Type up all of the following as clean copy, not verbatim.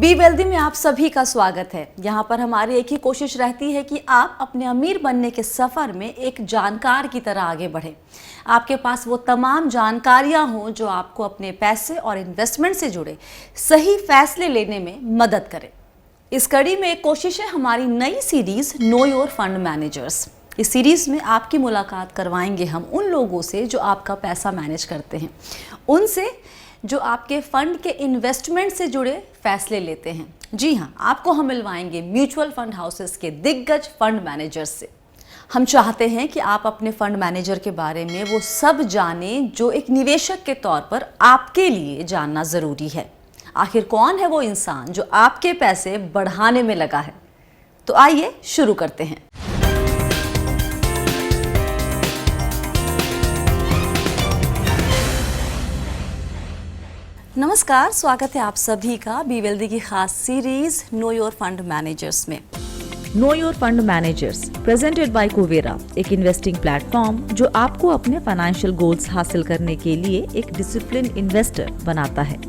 Be wealthy में आप सभी का स्वागत है। यहाँ पर हमारी एक ही कोशिश रहती है कि आप अपने अमीर बनने के सफ़र में एक जानकार की तरह आगे बढ़ें। आपके पास वो तमाम जानकारियाँ हों जो आपको अपने पैसे और इन्वेस्टमेंट से जुड़े सही फैसले लेने में मदद करें। इस कड़ी में एक कोशिश है हमारी नई series no your fund managers. इस सीरीज़ में आपकी मुलाकात करवाएंगे हम उन लोगों से जो आपका पैसा मैनेज करते हैं, उनसे जो आपके फंड के इन्वेस्टमेंट से जुड़े फैसले लेते हैं। जी हाँ, आपको हम मिलवाएंगे म्यूचुअल फंड हाउसेस के दिग्गज फंड मैनेजर्स से। हम चाहते हैं कि आप अपने फंड मैनेजर के बारे में वो सब जानें जो एक निवेशक के तौर पर आपके लिए जानना ज़रूरी है। आखिर कौन है वो इंसान जो आपके पैसे बढ़ाने में लगा है? तो आइए शुरू करते हैं। नमस्कार, स्वागत है आप सभी का बी वेल्दी की खास series know your fund managers में। Know your fund managers presented by Kuvera, एक इन्वेस्टिंग प्लेटफॉर्म जो आपको अपने फाइनेंशियल गोल्स हासिल करने के लिए एक डिसिप्लिन इन्वेस्टर बनाता है।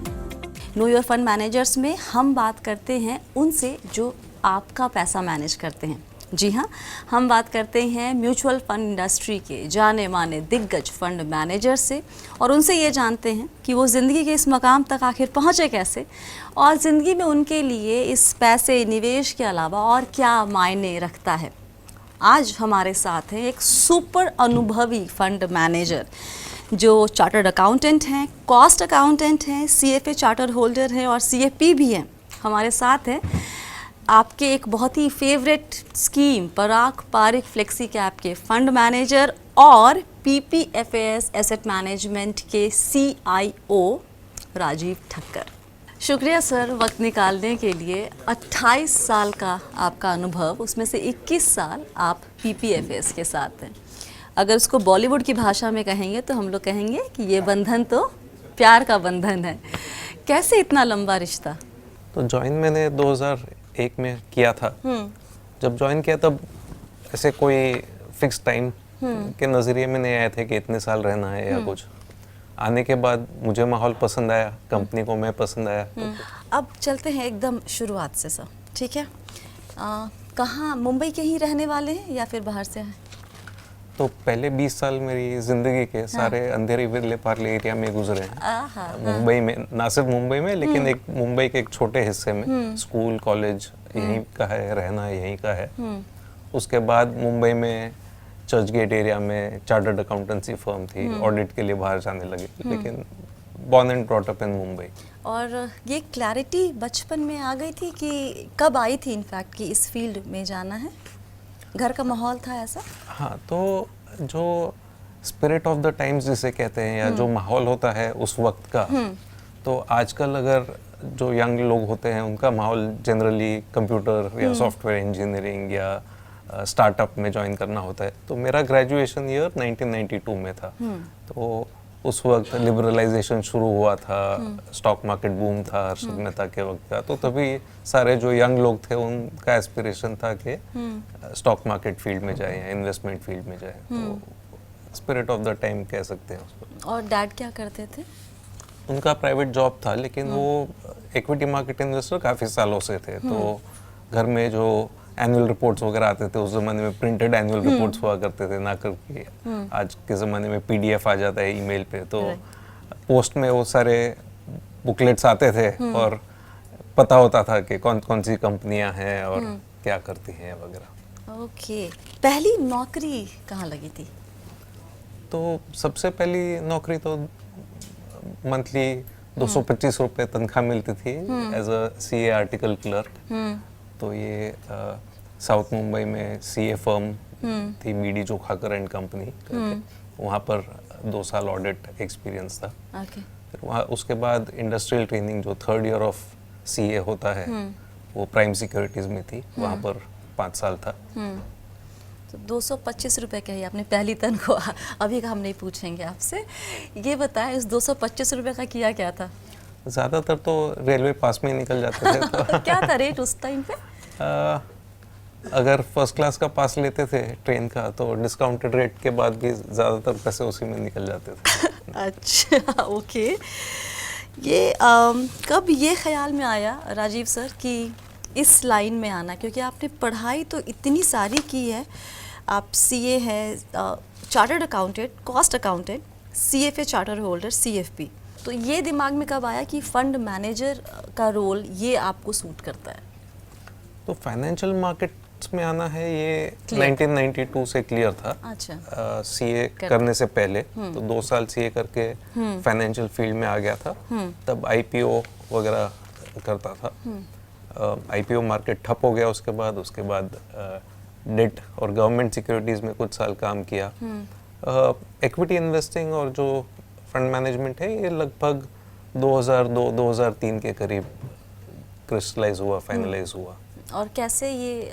नो योर फंड मैनेजर्स में हम बात करते हैं उनसे जो आपका पैसा मैनेज करते हैं। जी हाँ, हम बात करते हैं म्यूचुअल फंड इंडस्ट्री के जाने माने दिग्गज फंड मैनेजर से और उनसे ये जानते हैं कि वो ज़िंदगी के इस मकाम तक आखिर पहुँचे कैसे और ज़िंदगी में उनके लिए इस पैसे निवेश के अलावा और क्या मायने रखता है। आज हमारे साथ हैं एक सुपर अनुभवी फंड मैनेजर जो चार्टर्ड अकाउंटेंट हैं, कॉस्ट अकाउंटेंट हैं, CFA चार्टर होल्डर हैं और CFP भी हैं। हमारे साथ हैं आपके एक बहुत ही फेवरेट स्कीम पराग पारिक फ्लेक्सी कैप के फंड मैनेजर और PPFAS एसेट मैनेजमेंट के CIO राजीव ठक्कर। शुक्रिया सर वक्त निकालने के लिए। 28 साल का आपका अनुभव, उसमें से 21 साल आप PPFAS के साथ हैं। अगर उसको बॉलीवुड की भाषा में कहेंगे तो हम लोग कहेंगे कि ये बंधन तो प्यार का बंधन है। कैसे इतना लंबा रिश्ता? तो ज्वाइन मैंने 2001 में किया था। जब ज्वाइन किया तब ऐसे कोई फिक्स टाइम के नज़रिए में नहीं आए थे कि इतने साल रहना है या कुछ। आने के बाद मुझे माहौल पसंद आया, कंपनी को मैं पसंद आया। अब चलते हैं एकदम शुरुआत से सर, ठीक है? कहाँ, मुंबई के ही रहने वाले हैं या फिर बाहर से हैं? तो पहले 20 साल मेरी ज़िंदगी के सारे अंधेरी विरले पार्ले एरिया में गुजरे हैं। मुंबई में, ना सिर्फ मुंबई में लेकिन एक मुंबई के एक छोटे हिस्से में स्कूल कॉलेज यहीं का है, रहना यहीं का है। उसके बाद मुंबई में चर्च गेट एरिया में चार्टर्ड अकाउंटेंसी फर्म थी, ऑडिट के लिए बाहर जाने लगे, लेकिन born and brought up in Mumbai. और ये क्लैरिटी बचपन में आ गई थी कि कब आई थी इनफैक्ट कि इस फील्ड में जाना है? घर का माहौल था ऐसा? हाँ, तो जो स्पिरिट ऑफ द टाइम्स जिसे कहते हैं या जो माहौल होता है उस वक्त का, तो आजकल अगर जो यंग लोग होते हैं उनका माहौल जनरली कंप्यूटर या सॉफ्टवेयर इंजीनियरिंग या स्टार्टअप में ज्वाइन करना होता है। तो मेरा ग्रेजुएशन ईयर 1992 में था। तो उस वक्त लिबरलाइजेशन शुरू हुआ था, स्टॉक मार्केट बूम था हर्षद मेहता के वक्त का। तो तभी सारे जो यंग लोग थे उनका एस्पिरेशन था कि स्टॉक मार्केट फील्ड में जाए या इन्वेस्टमेंट फील्ड में जाए। तो स्पिरिट ऑफ द टाइम कह सकते हैं उसको। और डैड क्या करते थे? उनका प्राइवेट जॉब था, लेकिन वो इक्विटी मार्केट इन्वेस्टर काफ़ी सालों से थे। तो घर में जो एनुअल रिपोर्ट्स वगैरह आते थे, उस ज़माने में प्रिंटेड एनुअल रिपोर्ट्स हुआ करते थे, ना करके आज के ज़माने में PDF आ जाता है ईमेल पे। तो पोस्ट में वो सारे बुकलेट्स आते थे और पता होता था कि कौन कौन सी कंपनियां हैं और क्या करती हैं वगैरह। ओके, पहली नौकरी कहाँ लगी थी? तो सबसे पहली नौकरी तो मंथली 225 रुपये तनख्वाह मिलती थी as a CA article clerk. तो ये साउथ मुंबई में CA फर्म थी, मीडी जोखाकर एंड कंपनी। वहाँ पर 2 साल ऑडिट एक्सपीरियंस था। फिर वहाँ उसके बाद इंडस्ट्रियल ट्रेनिंग जो 3rd ईयर ऑफ CA होता है वो प्राइम सिक्योरिटीज़ में थी, वहाँ पर 5 साल था। तो 225 रुपये कही आपने पहली तनख्वाह। अभी का हम नहीं पूछेंगे आपसे। ये बताएं इस 225 रुपये का किया क्या था? ज़्यादातर तो रेलवे पास में ही निकल जाते थे। तो क्या था रेट उस टाइम पे? अगर फर्स्ट क्लास का पास लेते थे ट्रेन का तो डिस्काउंटेड रेट के बाद भी ज़्यादातर पैसे उसी में निकल जाते थे। अच्छा, ओके। ये कब ये ख्याल में आया राजीव सर कि इस लाइन में आना, क्योंकि आपने पढ़ाई तो इतनी सारी की है, आप सीए है, chartered accountant, cost accountant, CFA charter holder, CFP, तो ये दिमाग में कब आया कि फंड मैनेजर का रोल ये आपको सूट करता है? तो फाइनेंशियल मार्केट्स में आना है ये Clear. 1992 से क्लियर था। अच्छा। सीए करने से पहले तो 2 साल सीए करके फाइनेंशियल फील्ड में आ गया था। तब आईपीओ वगैरह करता था। आईपीओ मार्केट ठप हो गया उसके बाद डेट और गवर्नमेंट सिक्योरिटीज में कुछ साल काम किया। इक्विटी इन्वेस्टिंग और जो फंड मैनेजमेंट है ये लगभग 2002-2003 के करीब क्रिस्टलाइज हुआ, फाइनलाइज हुआ। और कैसे ये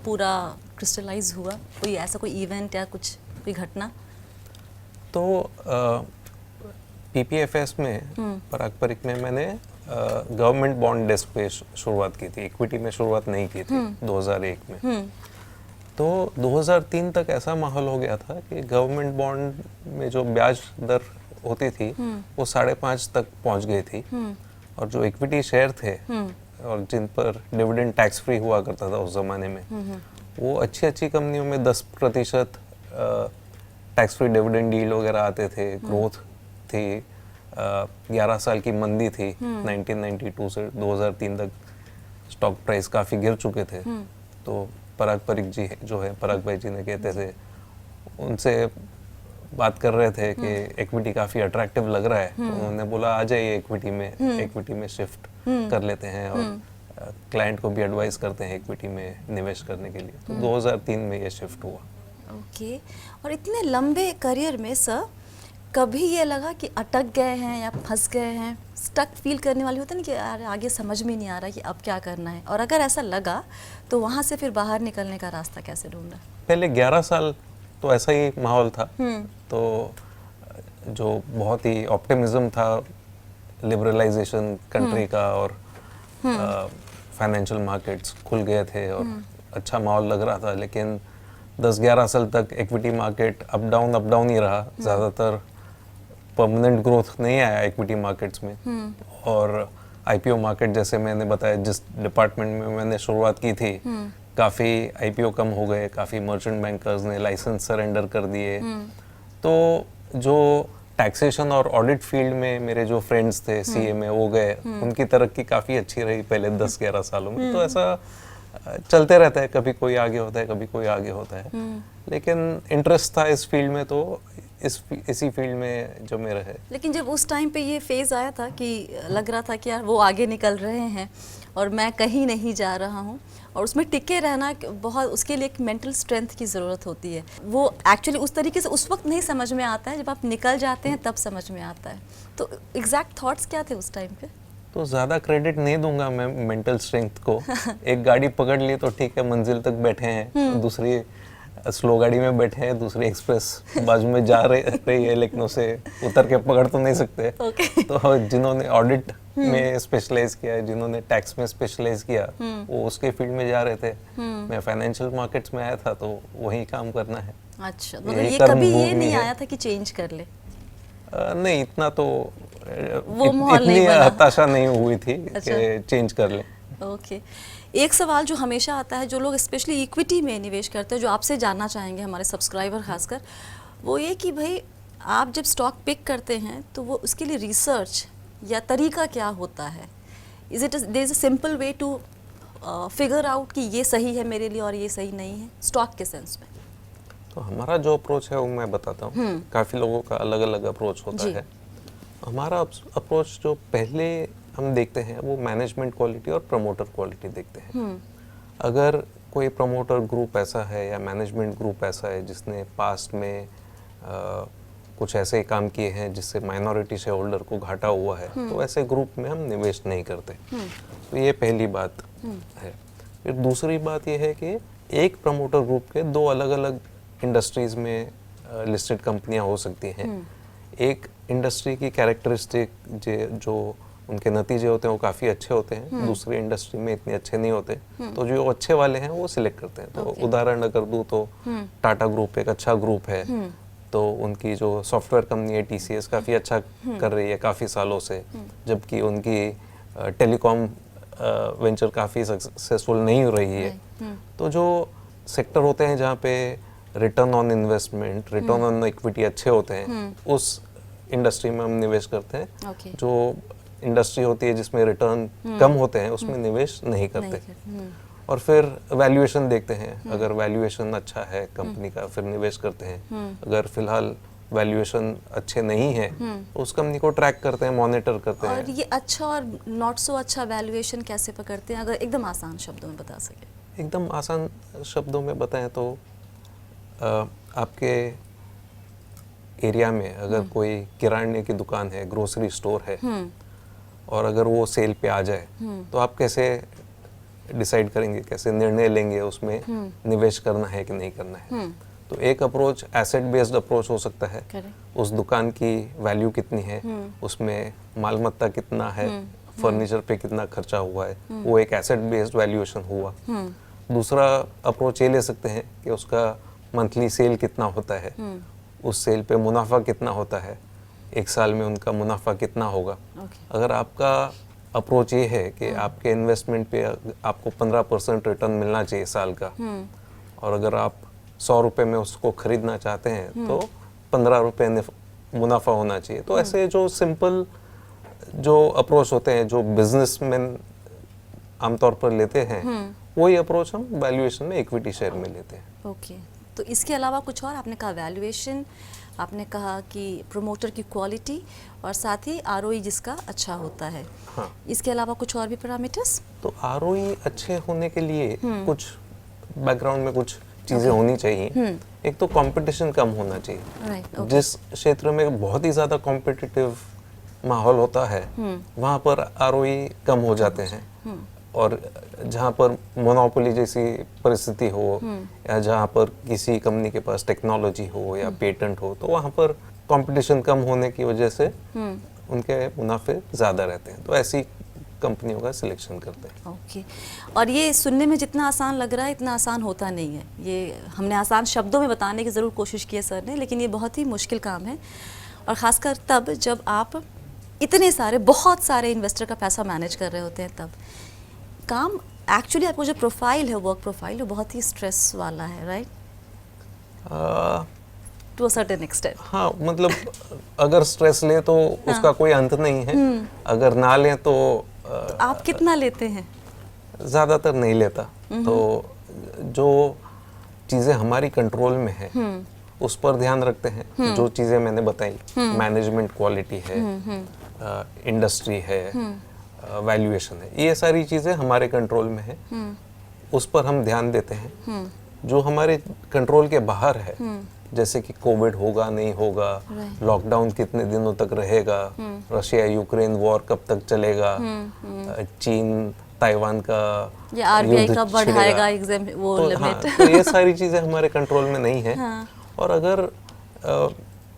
पूरा क्रिस्टलाइज हुआ? कोई ऐसा कोई इवेंट या कुछ कोई घटना? तो पीपीएफएस में पारंपरिक में मैंने गवर्नमेंट बॉन्ड डेस्क पे शुरुआत की थी। इक्विटी में शुरुआत नहीं की थी 2001 में। तो 2003 तक ऐसा माहौल हो गया था कि गवर्नमेंट बॉन्ड में जो ब्याज दर होती थी वो 5.5 तक पहुंच गई थी। और जो इक्विटी शेयर थे और जिन पर डिविडेंड टैक्स फ्री हुआ करता था उस जमाने में, वो अच्छी कंपनियों में 10% टैक्स फ्री डिविडेंड डील वगैरह आते थे। ग्रोथ थी, 11 साल की मंदी थी। 1992 से 2003 तक स्टॉक प्राइस काफ़ी गिर चुके थे। तो पराग परिक जी जो है, पराग भाई जी ने कहते थे, उनसे बात कर रहे थे कि इक्विटी काफ़ी अट्रैक्टिव लग रहा है। तो उन्होंने बोला आ जाइए इक्विटी में शिफ्ट कर लेते हैं और क्लाइंट को भी एडवाइस करते हैं इक्विटी में निवेश करने के लिए। तो 2003 में ये शिफ्ट हुआ। ओके। और इतने लंबे करियर में सर कभी ये लगा कि अटक गए हैं या फंस गए हैं? स्टक फील करने वाली होता है ना कि यार आगे समझ में नहीं आ रहा कि अब क्या करना है, और अगर ऐसा लगा तो वहाँ से फिर बाहर निकलने का रास्ता कैसे ढूंढा? पहले 11 साल तो ऐसा ही माहौल था। तो जो बहुत ही ऑप्टिमिज्म था लिबरलाइजेशन कंट्री का, और फाइनेंशियल मार्केट्स खुल गए थे और अच्छा माहौल लग रहा था। लेकिन 10-11 साल तक इक्विटी मार्केट अप डाउन ही रहा। ज़्यादातर परमानेंट ग्रोथ नहीं आया इक्विटी मार्केट्स में। और आईपीओ मार्केट, जैसे मैंने बताया जिस डिपार्टमेंट में मैंने शुरुआत की थी, काफ़ी आईपीओ कम हो गए, काफ़ी मर्चेंट बैंकर्स ने लाइसेंस सरेंडर कर दिए। तो जो टैक्सेशन और ऑडिट फील्ड में मेरे जो फ्रेंड्स थे सीए में, वो गए, उनकी तरक्की काफ़ी अच्छी रही पहले 10-11 सालों में। तो ऐसा चलते रहता है, कभी कोई आगे होता है, कभी कोई आगे होता है। लेकिन इंटरेस्ट था इस फील्ड में, तो इसी फील्ड में जो मेरा है। लेकिन जब उस टाइम पे ये फेज आया था कि लग रहा था कि यार वो आगे निकल रहे हैं और मैं कहीं नहीं जा रहा हूँ, और उसमें टिके रहना बहुत, उसके लिए एक मेंटल स्ट्रेंथ की ज़रूरत होती है। वो एक्चुअली उस तरीके से उस वक्त नहीं समझ में आता है, जब आप निकल जाते हैं तब समझ में आता है। तो एग्जैक्ट थॉट्स क्या थे उस टाइम पे? तो ज़्यादा क्रेडिट नहीं दूंगा मैं मेंटल स्ट्रेंथ को। एक गाड़ी पकड़ ली तो ठीक है, मंजिल तक बैठे हैं, दूसरी स्लो गाड़ी में बैठे हैं, दूसरी एक्सप्रेस बाजू में जा रही है, लेकिन उसे उतर के पकड़ तो नहीं सकते। तो जिन्होंने ऑडिट में स्पेशलाइज किया है, जिन्होंने टैक्स में स्पेशलाइज किया, वो उसके फील्ड में जा रहे थे। मैं फाइनेंशियल मार्केट्स में आया था, तो वही काम करना है। अच्छा, मतलब ये कभी ये नहीं आया था कि चेंज कर ले? नहीं, इतना तो वो माहौल नहीं बना, हताशा नहीं हुई थी अच्छा, कि चेंज कर ले। ओके। एक सवाल जो हमेशा आता है, जो लोग स्पेशली इक्विटी में निवेश करते हैं, जो आपसे जानना चाहेंगे हमारे सब्सक्राइबर खासकर, वो ये कि भाई आप जब स्टॉक पिक करते हैं तो वो उसके लिए रिसर्च या तरीका क्या होता है? Is it there is a simple way to figure out कि ये सही है मेरे लिए और ये सही नहीं है, स्टॉक के सेंस में? तो हमारा जो अप्रोच है वो मैं बताता हूँ। काफ़ी लोगों का अलग अलग अप्रोच होता है। हमारा अप्रोच जो पहले हम देखते हैं वो मैनेजमेंट क्वालिटी और प्रमोटर क्वालिटी देखते हैं। अगर कोई प्रमोटर ग्रुप ऐसा है या मैनेजमेंट ग्रुप ऐसा है जिसने पास्ट में कुछ ऐसे काम किए हैं जिससे माइनॉरिटी शेयर होल्डर को घाटा हुआ है, तो ऐसे ग्रुप में हम निवेश नहीं करते। तो ये पहली बात है। फिर दूसरी बात ये है कि एक प्रमोटर ग्रुप के 2 अलग अलग इंडस्ट्रीज में लिस्टेड कंपनियां हो सकती हैं। एक इंडस्ट्री की कैरेक्टरिस्टिक जो उनके नतीजे होते हैं वो काफ़ी अच्छे होते हैं, दूसरी इंडस्ट्री में इतने अच्छे नहीं होते। तो जो अच्छे वाले हैं वो सिलेक्ट करते हैं। तो उदाहरण अगर दूँ तो टाटा ग्रुप एक अच्छा ग्रुप है, तो उनकी जो सॉफ्टवेयर कंपनी है TCS काफ़ी अच्छा कर रही है काफ़ी सालों से, जबकि उनकी टेलीकॉम वेंचर काफ़ी सक्सेसफुल नहीं हो रही है। तो जो सेक्टर होते हैं जहाँ पे return on investment, return on equity अच्छे होते हैं, उस इंडस्ट्री में हम निवेश करते हैं। जो इंडस्ट्री होती है जिसमें रिटर्न कम होते हैं उसमें निवेश नहीं करते। और फिर वैल्यूएशन देखते हैं, अगर वैल्यूएशन अच्छा है कंपनी का फिर निवेश करते हैं। अगर फिलहाल वैल्यूएशन अच्छे नहीं है तो उस कंपनी को ट्रैक करते हैं, मॉनिटर करते हैं। और ये अच्छा और नॉट सो अच्छा वैल्यूएशन कैसे पकड़ते हैं, अगर एकदम आसान शब्दों में बता सके? एकदम आसान शब्दों में बताएं तो आपके एरिया में अगर कोई किराने की दुकान है, ग्रोसरी स्टोर है, और अगर वो सेल पे आ जाए तो आप कैसे डिसाइड करेंगे, कैसे निर्णय लेंगे उसमें निवेश करना है कि नहीं करना है? तो एक अप्रोच एसेट बेस्ड अप्रोच हो सकता है। उस दुकान की वैल्यू कितनी है, उसमें मालमत्ता कितना है, फर्नीचर पे कितना खर्चा हुआ है, वो एक एसेट बेस्ड वैल्यूएशन हुआ। दूसरा अप्रोच ये ले सकते हैं कि उसका मंथली सेल कितना होता है, उस सेल पे मुनाफा कितना होता है, एक साल में उनका मुनाफा कितना होगा। अगर आपका अप्रोच ये है कि आपके इन्वेस्टमेंट पे आपको 15% रिटर्न मिलना चाहिए साल का, और अगर आप 100 रुपये में उसको खरीदना चाहते हैं तो 15 रुपये मुनाफा होना चाहिए। तो ऐसे जो सिंपल जो अप्रोच होते हैं जो बिजनेसमैन आमतौर पर लेते हैं, वही अप्रोच हम वैल्यूएशन में इक्विटी शेयर में लेते हैं। ओके, तो इसके अलावा कुछ और? आपने कहा वैल्यूएशन, आपने कहा कि प्रोमोटर की क्वालिटी, और साथ ही ROE जिसका अच्छा होता है। हाँ। इसके अलावा कुछ और भी पैरामीटर्स? तो ROE अच्छे होने के लिए कुछ बैकग्राउंड में कुछ चीज़ें होनी चाहिए। एक तो कंपटीशन कम होना चाहिए। Right, okay. जिस क्षेत्र में बहुत ही ज़्यादा कॉम्पिटिटिव माहौल होता है वहाँ पर ROE कम हो जाते हैं, और जहाँ पर मोनोपोली जैसी परिस्थिति हो या जहाँ पर किसी कंपनी के पास टेक्नोलॉजी हो या पेटेंट हो, तो वहाँ पर कंपटीशन कम होने की वजह से उनके मुनाफे ज़्यादा रहते हैं। तो ऐसी कंपनियों का सिलेक्शन करते हैं। ओके, और ये सुनने में जितना आसान लग रहा है इतना आसान होता नहीं है। ये हमने आसान शब्दों में बताने की ज़रूर कोशिश की है सर ने, लेकिन ये बहुत ही मुश्किल काम है, और ख़ासकर तब जब आप इतने सारे बहुत सारे इन्वेस्टर का पैसा मैनेज कर रहे होते हैं। तब काम एक्चुअली आपको जो प्रोफाइल है, वर्क प्रोफाइल, वो बहुत ही स्ट्रेस वाला है, right? To a certain extent. हाँ, मतलब अगर स्ट्रेस ले तो उसका कोई अंत नहीं है, अगर ना ले तो आप कितना लेते हैं? ज़्यादातर नहीं लेता। तो जो चीज़ें हमारी कंट्रोल में है उस पर ध्यान रखते हैं। जो चीज़ें मैंने बताई, मैनेजमेंट क्वालिटी है, इंडस्ट्री है, वैल्यूएशन है, ये सारी चीज़ें हमारे कंट्रोल में है, उस पर हम ध्यान देते हैं। जो हमारे कंट्रोल के बाहर है, जैसे कि कोविड होगा नहीं होगा, लॉकडाउन कितने दिनों तक रहेगा, रशिया यूक्रेन वॉर कब तक चलेगा, चीन ताइवान का या RBI युद्ध कब बढ़ाएगा छिड़ेगा, एग्जाम वो तो लिमिट। हाँ, तो ये सारी चीज़ें हमारे कंट्रोल में नहीं है। और अगर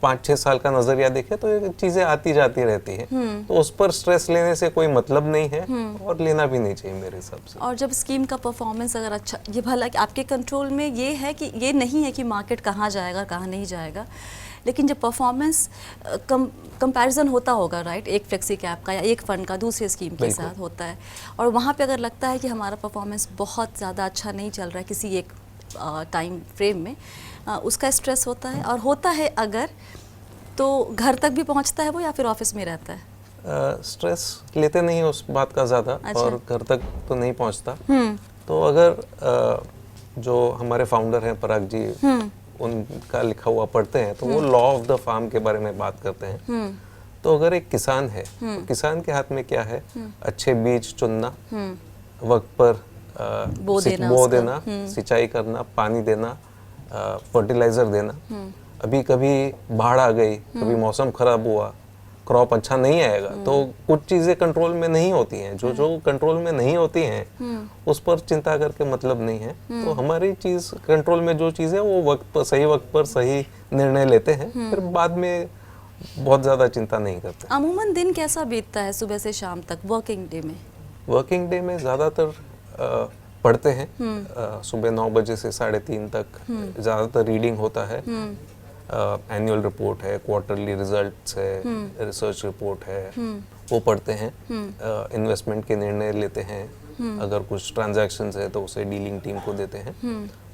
5-6 साल का नजरिया देखे तो ये चीज़ें आती जाती रहती है, तो उस पर स्ट्रेस लेने से कोई मतलब नहीं है, और लेना भी नहीं चाहिए मेरे हिसाब से। और जब स्कीम का परफॉर्मेंस अगर अच्छा, ये भला कि आपके कंट्रोल में ये है कि ये नहीं है कि मार्केट कहाँ जाएगा कहाँ नहीं जाएगा, लेकिन जब परफॉर्मेंस कंपैरिजन होता होगा, राइट, एक फ्लेक्सी कैप का या एक फंड का दूसरे स्कीम के साथ होता है, और वहाँ पे अगर लगता है कि हमारा परफॉर्मेंस बहुत ज़्यादा अच्छा नहीं चल रहा है किसी एक टाइम फ्रेम में, उसका स्ट्रेस होता है, और होता है अगर तो घर तक भी पहुँचता है वो, या फिर ऑफिस में रहता है? स्ट्रेस लेते नहीं है उस बात का ज़्यादा। अच्छा। और घर तक तो नहीं पहुंचता। तो अगर जो हमारे फाउंडर हैं पराग जी, उनका लिखा हुआ पढ़ते हैं तो वो लॉ ऑफ द फार्म के बारे में बात करते हैं। तो अगर एक किसान है तो किसान के हाथ में क्या है? अच्छे बीज चुनना, वक्त पर बो देना, सिंचाई करना, पानी देना, फर्टिलाइजर देना। अभी कभी बाढ़ आ गई, कभी मौसम खराब हुआ, क्रॉप अच्छा नहीं आएगा, तो कुछ चीज़ें कंट्रोल में नहीं होती हैं। जो कंट्रोल में नहीं होती हैं उस पर चिंता करके मतलब नहीं है। तो हमारी चीज़ कंट्रोल में जो चीज़ है वो वक्त पर सही निर्णय लेते हैं, फिर बाद में बहुत ज़्यादा चिंता नहीं करते। अमूमन दिन कैसा बीतता है सुबह से शाम तक वर्किंग डे में? वर्किंग डे में ज़्यादातर पढ़ते हैं, सुबह 9 बजे से 3:30 तक ज़्यादातर रीडिंग होता है। एनुअल रिपोर्ट है, क्वार्टरली रिजल्ट्स है, रिसर्च रिपोर्ट है, वो पढ़ते हैं, इन्वेस्टमेंट के निर्णय लेते हैं, अगर कुछ ट्रांजैक्शंस है तो उसे डीलिंग टीम को देते हैं,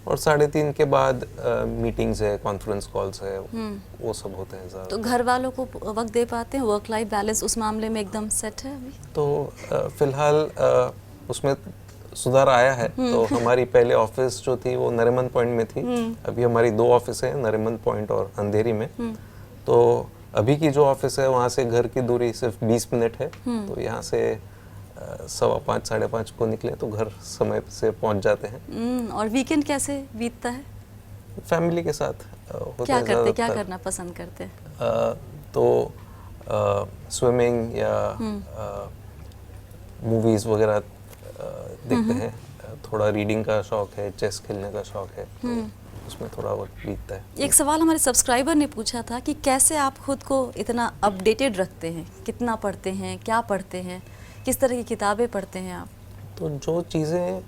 और 3:30 के बाद मीटिंग्स है, कॉन्फ्रेंस कॉल्स है, वो सब होते हैं ज़्यादा। तो घर वालों को वक्त दे पाते हैं? वर्क लाइफ बैलेंस उस मामले में एकदम सेट है अभी? तो फिलहाल उसमें सुधार आया है। तो हमारी पहले ऑफिस जो थी वो नरीमन पॉइंट में थी, अभी हमारी 2 ऑफिस हैं, नरीमन पॉइंट और अंधेरी में। तो अभी की जो ऑफिस है वहाँ से घर की दूरी सिर्फ 20 मिनट है, तो यहाँ से 5:15 साढ़े 5 को निकले तो घर समय से पहुँच जाते हैं। और वीकेंड कैसे बीतता है? फैमिली के साथ होता क्या है करते, क्या ज़्यादातर। करना पसंद करते हैं? तो स्विमिंग या मूवीज़ वगैरह देखते हैं, थोड़ा रीडिंग का शौक है, चेस खेलने का शौक है, तो उसमें थोड़ा वक्त बीतता है। एक सवाल हमारे सब्सक्राइबर ने पूछा था कि कैसे आप खुद को इतना अपडेटेड रखते हैं, कितना पढ़ते हैं, क्या पढ़ते हैं, किस तरह की किताबें पढ़ते हैं आप? तो जो चीज़ें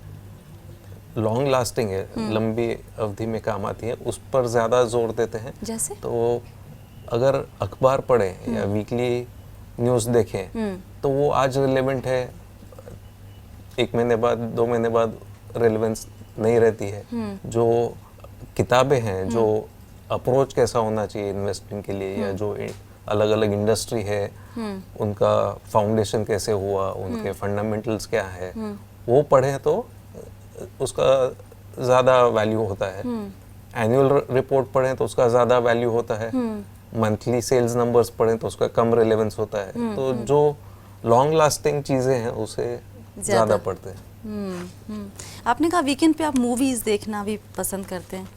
लॉन्ग लास्टिंग है, लंबी अवधि में काम आती है, उस पर ज़्यादा जोर देते हैं। जैसे? तो अगर अखबार पढ़ें या वीकली न्यूज़ देखें तो वो आज रिलेवेंट है, 1 महीने बाद, 2 महीने बाद रेलेवेंस नहीं रहती है। जो किताबें हैं, जो अप्रोच कैसा होना चाहिए इन्वेस्टिंग के लिए, या जो अलग अलग इंडस्ट्री है उनका फाउंडेशन कैसे हुआ, उनके फंडामेंटल्स क्या है, वो पढ़ें तो उसका ज़्यादा वैल्यू होता है। एनुअल रिपोर्ट पढ़ें तो उसका ज़्यादा वैल्यू होता है, मंथली सेल्स नंबर्स पढ़ें तो उसका कम रेलेवेंस होता है। तो जो लॉन्ग लास्टिंग चीज़ें हैं उसे ज़्यादा पढ़ते हैं। आपने कहा वीकेंड पे आप मूवीज़ देखना भी पसंद करते हैं,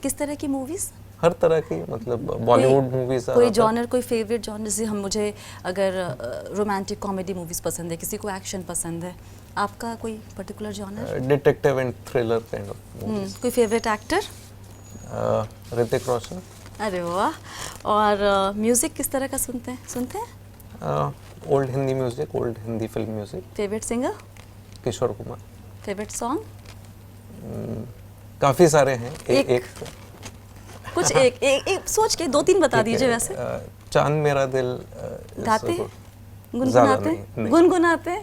किस तरह की मूवीज़? हर तरह की, मतलब बॉलीवुड मूवीज। कोई जॉनर, कोई फेवरेट जॉनर? जैसे मुझे अगर रोमांटिक कॉमेडी मूवीज पसंद है, किसी को एक्शन पसंद है, आपका कोई particular genre? Detective and thriller kind of movies. कोई फेवरेट एक्टर? ऋतिक रोशन। अरे वाह। और म्यूजिक किस तरह का सुनते हैं? Old Hindi music, old Hindi film music. Favourite singer? Kishore Kumar. Favourite song? काफी सारे हैं। एक कुछ एक सोच के 2-3 बता दीजिए। वैसे चांद मेरा दिल। गाते हैं? ज़्यादा गुनगुनाते? नहीं। गुनगुनाते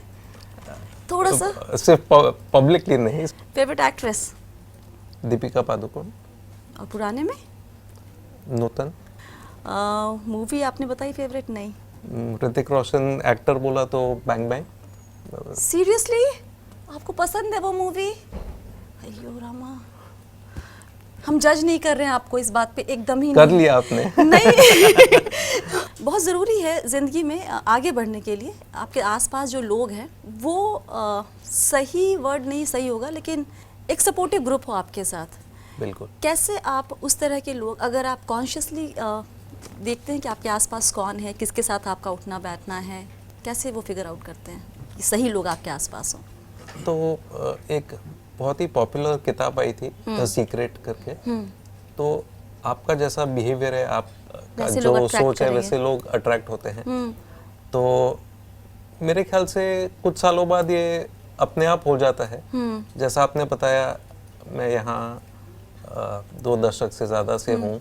थोड़ा सा? सिर्फ पब्लिकली नहीं। Favourite actress? दीपिका पादुकोण। और पुराने में? नूतन। मूवी आपने बताई फेवरेट नहीं? ऋतिक रोशन एक्टर बोला तो बैंग बैंग। सीरियसली आपको पसंद है वो मूवी? अयो रामा, हम जज नहीं कर रहे हैं आपको इस बात पे, एकदम ही कर नहीं। लिया आपने। नहीं। बहुत ज़रूरी है ज़िंदगी में आगे बढ़ने के लिए आपके आसपास जो लोग हैं वो सही वर्ड नहीं सही होगा, लेकिन एक सपोर्टिव ग्रुप हो आपके साथ। बिल्कुल। कैसे आप उस तरह के लोग, अगर आप कॉन्शियसली देखते हैं कि आपके आसपास कौन है, किसके साथ आपका उठना बैठना है, कैसे वो फिगर आउट करते हैं कि सही लोग आपके आसपास हों? तो एक बहुत ही पॉपुलर किताब आई थी द सीक्रेट करके। तो आपका जैसा बिहेवियर है, आपका वैसे लोग जो attract सोच है, करेंगे। वैसे लोग अट्रैक्ट होते हैं। तो मेरे ख्याल से कुछ सालों बाद ये अपने आप हो जाता है। जैसा आपने बताया, मैं यहाँ 2 दशक से ज़्यादा से हूँ,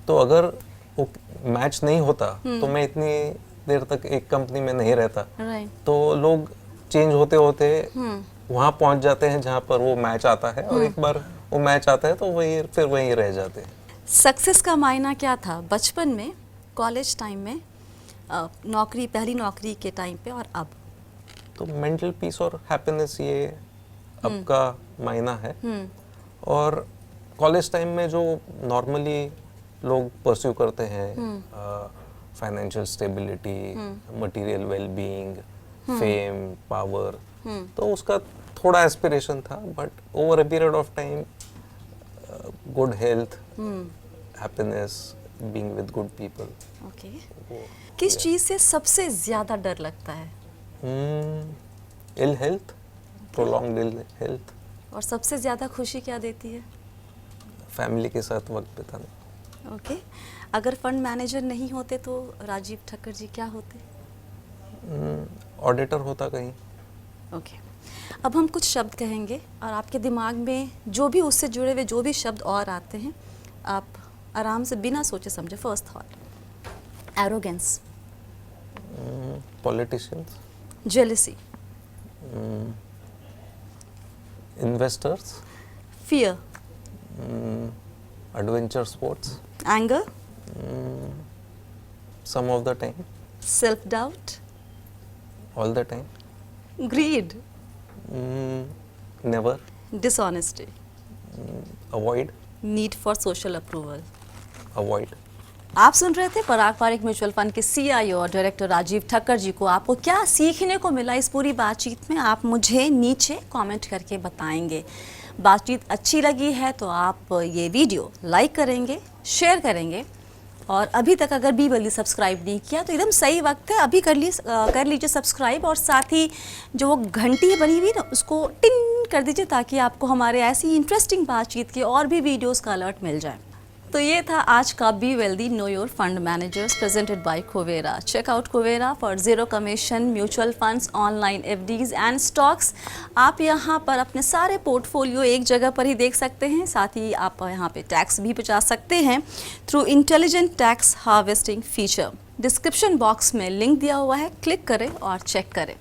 तो अगर वो मैच नहीं होता तो मैं इतनी देर तक एक कंपनी में नहीं रहता। राइट। तो लोग चेंज होते होते वहाँ पहुँच जाते हैं जहाँ पर वो मैच आता है, और एक बार वो मैच आता है तो फिर वहीं रह जाते हैं। सक्सेस का मायना क्या था बचपन में, कॉलेज टाइम में, नौकरी, पहली नौकरी के टाइम पे, और अब? तो मेंटल पीस और हैप्पीनेस, ये अब का मायना है। और कॉलेज टाइम में जो नॉर्मली लोग परस्यू करते हैं, financial stability, material wellbeing, fame, power, तो उसका थोड़ा एस्पिरेशन था, but over a period of time good health, happiness, being with good people. Okay. किस चीज़ से सबसे ज़्यादा डर लगता है? Ill health, prolonged ill health. और सबसे ज़्यादा खुशी क्या देती है? फैमिली के साथ वक्त बिताना। ओके। अगर फंड मैनेजर नहीं होते तो राजीव ठक्कर जी क्या होते? ऑडिटर होता कहीं। ओके। अब हम कुछ शब्द कहेंगे और आपके दिमाग में जो भी उससे जुड़े हुए जो भी शब्द और आते हैं आप आराम से बिना सोचे समझे first thought. Arrogance, politicians, jealousy, investors, fear, adventure sports, anger, some of the time, self doubt, all the time, greed, never, dishonesty, avoid, need for social approval. avoid. आप सुन रहे थे पराग पारिक म्यूचुअल फंड के CIO और director Rajeev Thakkar ji को। आपको क्या सीखने को मिला इस पूरी बातचीत में, आप मुझे नीचे कमेंट करके बताएंगे। बातचीत अच्छी लगी है तो आप ये वीडियो लाइक करेंगे, शेयर करेंगे, और अभी तक अगर बी वेल्दी सब्सक्राइब नहीं किया तो एकदम सही वक्त है, अभी कर लीजिए सब्सक्राइब, और साथ ही जो वो घंटी बनी हुई ना उसको टिंग कर दीजिए ताकि आपको हमारे ऐसी इंटरेस्टिंग बातचीत के और भी वीडियोस का अलर्ट मिल जाए। तो ये था आज का be wealthy know your fund managers presented by Kuvera. Check out Kuvera for zero commission mutual funds, online FDs and stocks. आप यहाँ पर अपने सारे पोर्टफोलियो एक जगह पर ही देख सकते हैं, साथ ही आप यहाँ पे टैक्स भी बचा सकते हैं through intelligent tax harvesting feature. Description box में लिंक दिया हुआ है, क्लिक करें और चेक करें।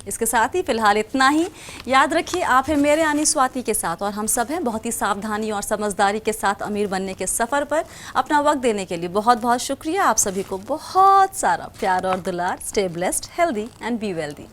इसके साथ ही फिलहाल इतना ही। याद रखिए आप हैं मेरे यानी स्वाति के साथ, और हम सब हैं बहुत ही सावधानी और समझदारी के साथ अमीर बनने के सफ़र पर। अपना वक्त देने के लिए बहुत बहुत शुक्रिया। आप सभी को बहुत सारा प्यार और दुलार। Stay blessed, healthy and be wealthy.